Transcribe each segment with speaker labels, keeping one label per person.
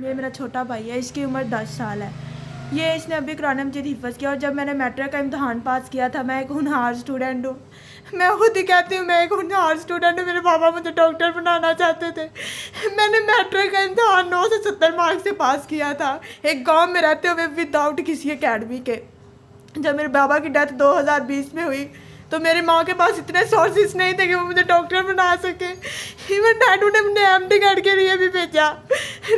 Speaker 1: ये मेरा छोटा भाई है, इसकी उम्र 10 साल है। ये इसने अभी कुरान मजीद हिफ़्ज़ किया और जब मैंने मैट्रिक का इम्तहान पास किया था, मैं एक होनहार स्टूडेंट हूँ। मैं खुद ही कहती हूँ मैं एक होनहार स्टूडेंट हूँ। मेरे पापा मुझे डॉक्टर बनाना चाहते थे। मैंने मैट्रिक का इम्तहान 9 से 70 मार्क्स से पास किया था, एक गाँव में रहते हुए विदाउट किसी अकेडमी के। जब मेरे बाबा की डेथ 2020 में हुई तो मेरी माँ के पास इतने सोर्सेज नहीं थे कि वो मुझे डॉक्टर बना सके। इवन डैडू ने मुझे MD के लिए भी भेजा,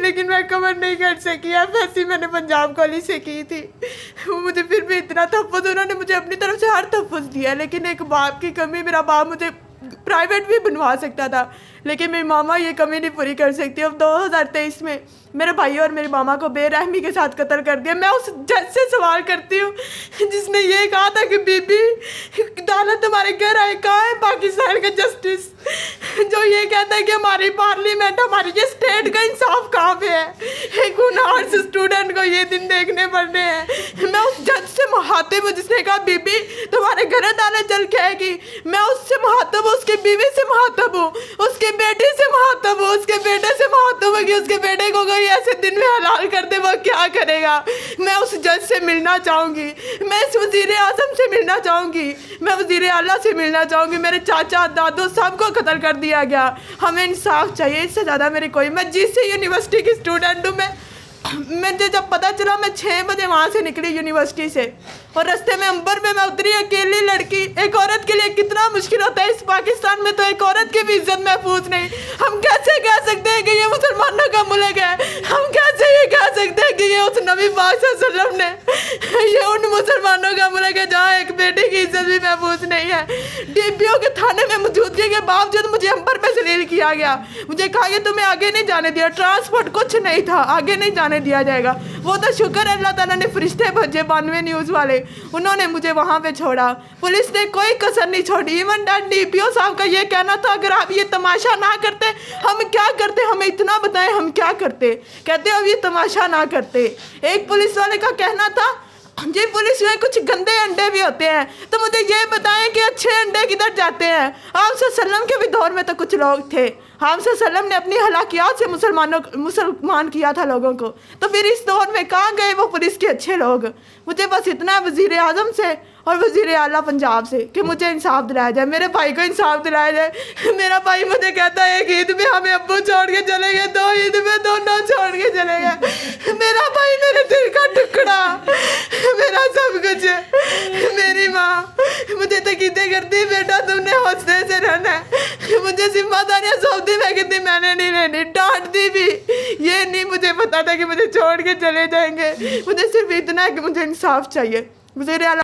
Speaker 1: लेकिन मैं कवर नहीं कर सकी। FSC मैंने पंजाब कॉलेज से की थी। वो मुझे फिर भी इतना तहफ़्फ़ुज़, उन्होंने मुझे अपनी तरफ से हर तहफ़्फ़ुज़ दिया, लेकिन एक बाप की कमी, मेरा बाप मुझे प्राइवेट भी बनवा सकता था, लेकिन मेरी मामा ये कमी नहीं पूरी कर सकती। अब 2023 में मेरे भाई और मेरी मामा को बेरहमी के साथ कत्ल कर दिया। मैं उस जज से सवाल करती हूँ जिसने ये कहा था कि बीबी अदालत तुम्हारे घर आए, कहाँ है पाकिस्तान का जस्टिस जो ये कहता है कि हमारी पार्लियामेंट, हमारी ये स्टेट का इंसाफ कहाँ पे है। एक होनहार स्टूडेंट को ये दिन देखने पड़ने हैं। मैं उस जज से मुहातिब हूँ जिसने कहा बीबी तुम्हारे घर अदालत चल के आएगी। मैं उससे मुहातिब हूँ, उसकी बीवी से मुहातिब हूँ, उसके बेटे से मुहातिब हूँ, उसके बेटे से मुहातिब हूँ कि उसके बेटे को कोई ऐसे दिन में हलाल कर दे, वो क्या करेगा। मैं उस जज से मिलना चाहूँगी, मैं इस वज़ीर आज़म से मिलना चाहूँगी, मैं वज़ीर आला से मिलना चाहूँगी। मेरे चाचा दादू सबको कत्ल कर दिया गया, हमें इंसाफ चाहिए। इससे ज़्यादा मेरी कोई, मैं GC यूनिवर्सिटी की स्टूडेंट हूँ। मुझे जब पता चला, मैं 6 बजे वहाँ से निकली यूनिवर्सिटी से और रास्ते में अंबर में मैं उतरी, अकेली लड़की। एक औरत के लिए कितना मुश्किल होता है इस पाकिस्तान में, तो एक औरत की भी इज्जत महफूज नहीं। हम कैसे कह सकते हैं कि ये मुसलमानों का मुल्क है? हम कैसे ये कह सकते हैं कि ये उस नबी पाक सल्लल्लाहु अलैहि वसल्लम ने, ये उन मुसलमानों का मुल्क है जहाँ एक बेटे की इज्जत भी महफूज नहीं है। DPO के थाने में मौजूदगी के बावजूद मुझे अंबर में जलील किया गया। मुझे कहा कि तुम्हें आगे नहीं जाने दिया, ट्रांसपोर्ट कुछ नहीं था, आगे नहीं जाने दिया जाएगा। वो तो शुक्र है अल्लाह ताला ने फरिश्ते भेजे 92 न्यूज़ वाले, उन्होंने मुझे वहाँ पे छोड़ा। पुलिस ने कोई कसर नहीं छोड़ी। इवन DPO साहब का ये कहना था अगर आप ये तमाशा ना करते हम क्या करते, हमें इतना बताएं हम क्या करते। कहते अब ये तमाशा ना करते। एक पुलिस वाले का कहना था जी पुलिस में कुछ गंदे अंडे भी होते हैं, तो मुझे ये बताएं कि अच्छे अंडे किधर जाते हैं। आप सल्लम के भी दौर में तो कुछ लोग थे, हम सल्लम ने अपनी हलाकियात से मुसलमान किया था लोगों को, तो फिर इस दौर में कहाँ गए वो पुलिस के अच्छे लोग। मुझे बस इतना वज़ीर आज़म से और वज़ीर आला पंजाब से कि मुझे इंसाफ दिलाया जाए, मेरे भाई को इंसाफ दिलाया जाए। मेरा भाई मुझे कहता है एक ईद में हमें अब्बू छोड़ के चले गए, 2 ईद में दोनों छोड़ के चले गए। मेरा भाई मेरे दिल का टुकड़ा, मेरा सब कुछ, मेरी माँ मुझे तकीदे करती है बेटा तुमने हौसले से रहना है। मुझे जिम्मेदारियाँ सौंपती मैं कहती मैंने नहीं लेनी, डांटती भी। ये नहीं मुझे पता था कि मुझे छोड़ के चले जाएंगे। मुझे सिर्फ इतना है कि मुझे इंसाफ चाहिए। वज़ीर आला